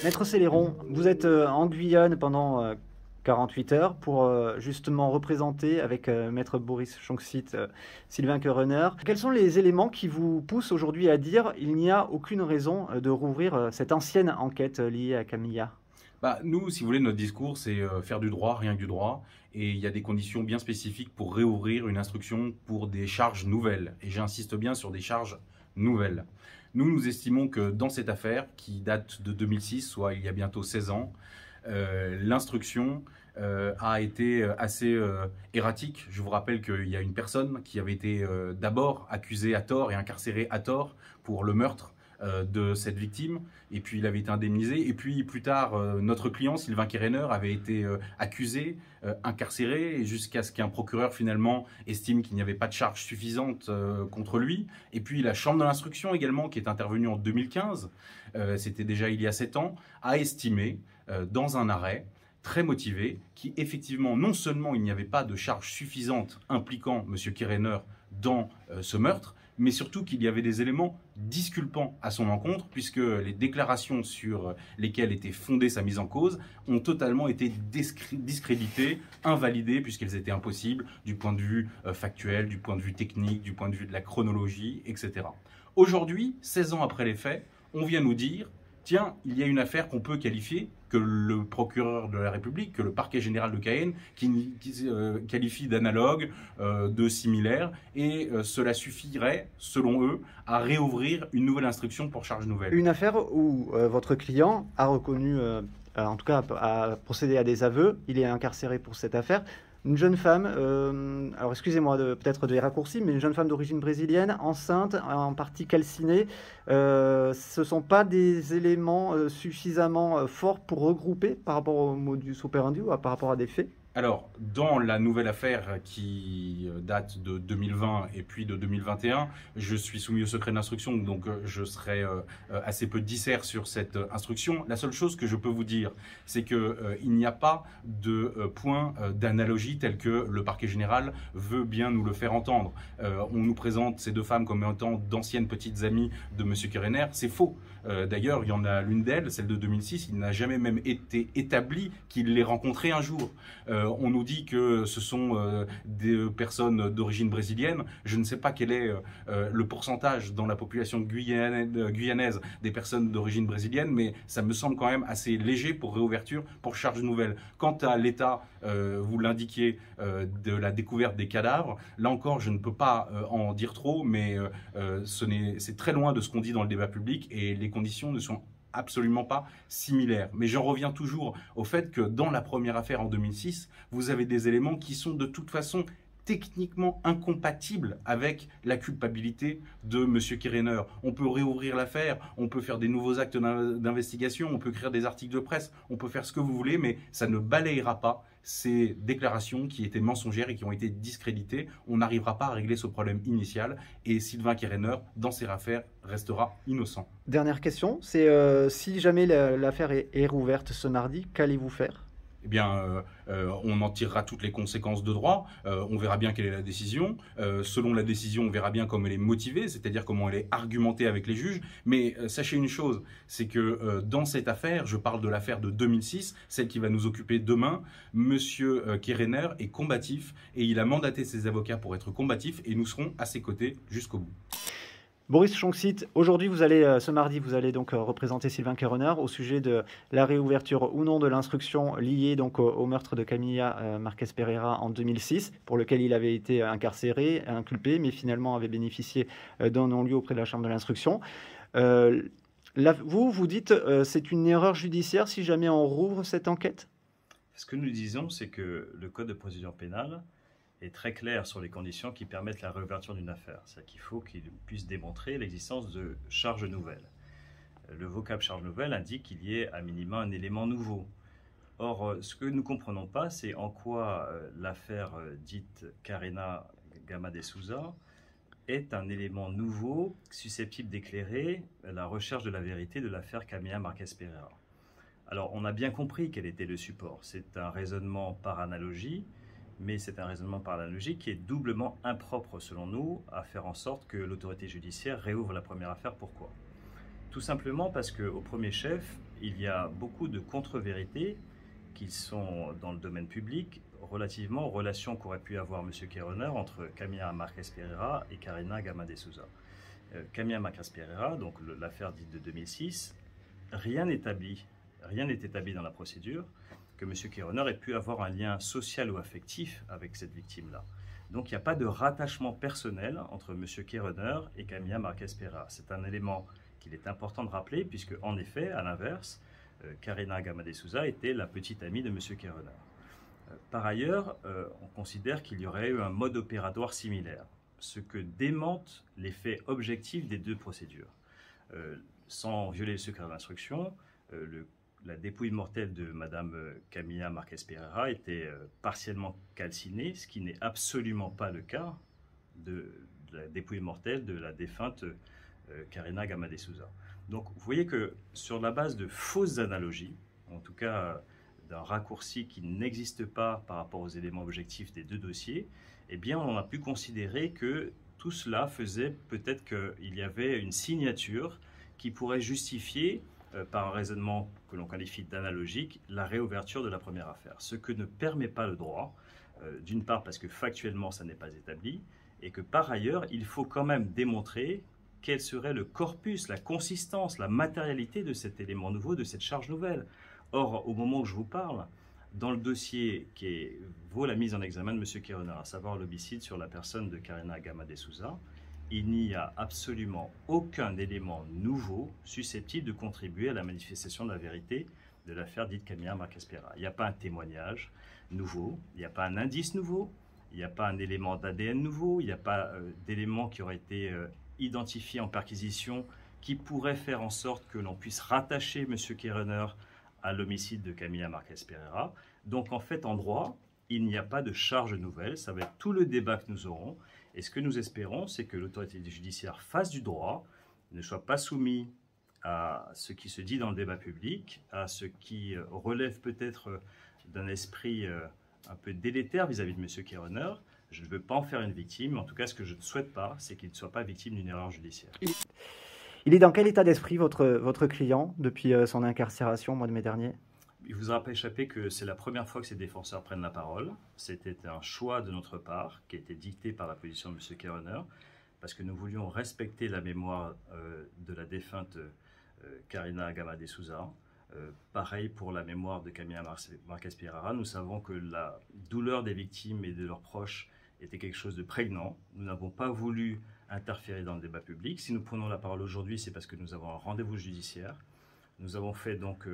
Maître Céléron, vous êtes en Guyane pendant 48 heures pour justement représenter avec Maître Boris Schonksiet, Sylvain Kerener. Quels sont les éléments qui vous poussent aujourd'hui à dire il n'y a aucune raison de rouvrir cette ancienne enquête liée à Camilla? Nous, si vous voulez, notre discours, c'est faire du droit, rien que du droit. Et il y a des conditions bien spécifiques pour réouvrir une instruction pour des charges nouvelles. Et j'insiste bien sur des charges nouvelles. Nous estimons que dans cette affaire, qui date de 2006, soit il y a bientôt 16 ans, l'instruction a été assez erratique. Je vous rappelle qu'il y a une personne qui avait été d'abord accusée à tort et incarcérée à tort pour le meurtre de cette victime, et puis il avait été indemnisé, et puis plus tard notre client Sylvain Kerener avait été accusé, incarcéré, jusqu'à ce qu'un procureur finalement estime qu'il n'y avait pas de charge suffisante contre lui, et puis la chambre de l'instruction également, qui est intervenue en 2015, c'était déjà il y a 7 ans, a estimé dans un arrêt très motivé, qui effectivement, non seulement il n'y avait pas de charge suffisante impliquant M. Kerener dans ce meurtre, mais surtout qu'il y avait des éléments disculpants à son encontre, puisque les déclarations sur lesquelles était fondée sa mise en cause ont totalement été discréditées, invalidées, puisqu'elles étaient impossibles du point de vue factuel, du point de vue technique, du point de vue de la chronologie, etc. Aujourd'hui, 16 ans après les faits, on vient nous dire: tiens, il y a une affaire qu'on peut qualifier, que le procureur de la République, que le parquet général de Cayenne, qui qualifie d'analogue, de similaire, et cela suffirait, selon eux, à réouvrir une nouvelle instruction pour charge nouvelle. Une affaire où votre client a reconnu, en tout cas a procédé à des aveux, il est incarcéré pour cette affaire. Une jeune femme, alors excusez-moi peut-être des raccourcis, mais une jeune femme d'origine brésilienne, enceinte, en partie calcinée, ce ne sont pas des éléments suffisamment forts pour regrouper par rapport au modus operandi ou par rapport à des faits? Alors, dans la nouvelle affaire qui date de 2020 et puis de 2021, je suis soumis au secret d'instruction, donc je serai assez peu disert sur cette instruction. La seule chose que je peux vous dire, c'est qu'il n'y a pas de point d'analogie tel que le parquet général veut bien nous le faire entendre. On nous présente ces deux femmes comme étant d'anciennes petites amies de M. Kerener. C'est faux. D'ailleurs, il y en a l'une d'elles, celle de 2006, il n'a jamais même été établi qu'il les rencontrait un jour. On nous dit que ce sont des personnes d'origine brésilienne. Je ne sais pas quel est le pourcentage dans la population guyanaise des personnes d'origine brésilienne, mais ça me semble quand même assez léger pour réouverture, pour charge nouvelle. Quant à l'état, vous l'indiquiez, de la découverte des cadavres, là encore, je ne peux pas en dire trop, mais c'est très loin de ce qu'on dit dans le débat public, et les conditions ne sont absolument pas similaires. Mais j'en reviens toujours au fait que dans la première affaire en 2006, vous avez des éléments qui sont de toute façon techniquement incompatibles avec la culpabilité de M. Kerener. On peut réouvrir l'affaire, on peut faire des nouveaux actes d'investigation, on peut écrire des articles de presse, on peut faire ce que vous voulez, mais ça ne balayera pas ces déclarations qui étaient mensongères et qui ont été discréditées. On n'arrivera pas à régler ce problème initial, et Sylvain Kerener, dans ces affaires, restera innocent. Dernière question, c'est si jamais l'affaire est rouverte ce mardi, qu'allez-vous faire? Eh bien, on en tirera toutes les conséquences de droit, on verra bien quelle est la décision, selon la décision on verra bien comment elle est motivée, c'est-à-dire comment elle est argumentée avec les juges, mais sachez une chose, c'est que dans cette affaire, je parle de l'affaire de 2006, celle qui va nous occuper demain, Monsieur Kerener est combatif et il a mandaté ses avocats pour être combatif, et nous serons à ses côtés jusqu'au bout. Boris Schonksiet, aujourd'hui, ce mardi, vous allez donc représenter Sylvain Kerener au sujet de la réouverture ou non de l'instruction liée donc au meurtre de Camilla Marquez Pereira en 2006, pour lequel il avait été incarcéré, inculpé, mais finalement avait bénéficié d'un non-lieu auprès de la chambre de l'instruction. Vous dites c'est une erreur judiciaire si jamais on rouvre cette enquête? Ce que nous disons, c'est que le Code de procédure pénale est très clair sur les conditions qui permettent la réouverture d'une affaire. C'est-à-dire qu'il faut qu'il puisse démontrer l'existence de charges nouvelles. Le vocable charge nouvelle indique qu'il y ait à minima un élément nouveau. Or, ce que nous ne comprenons pas, c'est en quoi l'affaire dite Carena Gama de Souza est un élément nouveau susceptible d'éclairer la recherche de la vérité de l'affaire Camilla Marquez Pereira. Alors, on a bien compris quel était le support. C'est un raisonnement par analogie, mais c'est un raisonnement par analogie qui est doublement impropre, selon nous, à faire en sorte que l'autorité judiciaire réouvre la première affaire. Pourquoi ? Tout simplement parce qu'au premier chef, il y a beaucoup de contre-vérités qui sont dans le domaine public relativement aux relations qu'aurait pu avoir M. Queironer entre Camilla Marques Pereira et Karina Gama de Souza. Camilla Marques Pereira, donc l'affaire dite de 2006, rien n'est établi dans la procédure que M. Queironer ait pu avoir un lien social ou affectif avec cette victime-là. Donc il n'y a pas de rattachement personnel entre M. Queironer et Camilla Marques Pereira. C'est un élément qu'il est important de rappeler, puisque en effet, à l'inverse, Karina Gama de Souza était la petite amie de M. Queironer. Par ailleurs, on considère qu'il y aurait eu un mode opératoire similaire, ce que démentent les faits objectifs des deux procédures. Sans violer le secret de l'instruction, la dépouille mortelle de Mme Camilla Marques Pereira était partiellement calcinée, ce qui n'est absolument pas le cas de la dépouille mortelle de la défunte Karina Gama de Souza. Donc vous voyez que sur la base de fausses analogies, en tout cas d'un raccourci qui n'existe pas par rapport aux éléments objectifs des deux dossiers, eh bien on a pu considérer que tout cela faisait peut-être qu'il y avait une signature qui pourrait justifier, par un raisonnement que l'on qualifie d'analogique, la réouverture de la première affaire. Ce que ne permet pas le droit, d'une part parce que factuellement ça n'est pas établi, et que par ailleurs il faut quand même démontrer quel serait le corpus, la consistance, la matérialité de cet élément nouveau, de cette charge nouvelle. Or, au moment où je vous parle, dans le dossier qui vaut la mise en examen de M. Queironer, à savoir l'homicide sur la personne de Karina Gama de Souza, il n'y a absolument aucun élément nouveau susceptible de contribuer à la manifestation de la vérité de l'affaire dite Camilla Marques Pereira. Il n'y a pas un témoignage nouveau, il n'y a pas un indice nouveau, il n'y a pas un élément d'ADN nouveau, il n'y a pas d'élément qui aurait été identifié en perquisition qui pourrait faire en sorte que l'on puisse rattacher M. Queironer à l'homicide de Camilla Marques Pereira. Donc en fait, en droit, il n'y a pas de charge nouvelle, ça va être tout le débat que nous aurons. Et ce que nous espérons, c'est que l'autorité judiciaire fasse du droit, ne soit pas soumise à ce qui se dit dans le débat public, à ce qui relève peut-être d'un esprit un peu délétère vis-à-vis de M. Queironer. Je ne veux pas en faire une victime, mais en tout cas, ce que je ne souhaite pas, c'est qu'il ne soit pas victime d'une erreur judiciaire. Il est dans quel état d'esprit votre client depuis son incarcération au mois de mai dernier? Il vous aura pas échappé que c'est la première fois que ces défenseurs prennent la parole. C'était un choix de notre part qui a été dicté par la position de M. Queironer, parce que nous voulions respecter la mémoire de la défunte Karina Gama de Souza. Pareil pour la mémoire de Camilla Marques Pereira. Nous savons que la douleur des victimes et de leurs proches était quelque chose de prégnant. Nous n'avons pas voulu interférer dans le débat public. Si nous prenons la parole aujourd'hui, c'est parce que nous avons un rendez-vous judiciaire. Nous avons fait donc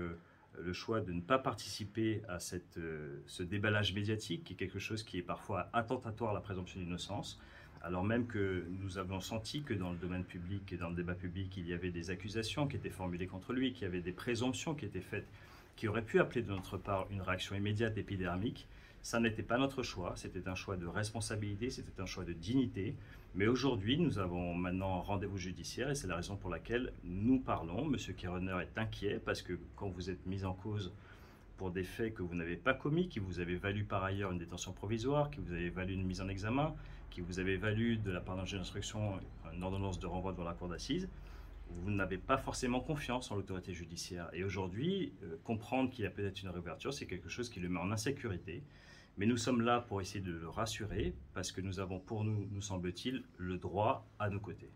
le choix de ne pas participer à ce déballage médiatique, qui est quelque chose qui est parfois attentatoire à la présomption d'innocence, alors même que nous avons senti que dans le domaine public et dans le débat public, il y avait des accusations qui étaient formulées contre lui, qu'il y avait des présomptions qui étaient faites, qui auraient pu appeler de notre part une réaction immédiate épidermique. Ça n'était pas notre choix, c'était un choix de responsabilité, c'était un choix de dignité. Mais aujourd'hui, nous avons maintenant un rendez-vous judiciaire et c'est la raison pour laquelle nous parlons. M. Queironer est inquiet parce que quand vous êtes mis en cause pour des faits que vous n'avez pas commis, qui vous avez valu par ailleurs une détention provisoire, qui vous avez valu une mise en examen, qui vous avez valu de la part d'un juge d'instruction une ordonnance de renvoi devant la cour d'assises, vous n'avez pas forcément confiance en l'autorité judiciaire. Et aujourd'hui, comprendre qu'il y a peut-être une réouverture, c'est quelque chose qui le met en insécurité. Mais nous sommes là pour essayer de le rassurer, parce que nous avons pour nous, nous semble-t-il, le droit à nos côtés.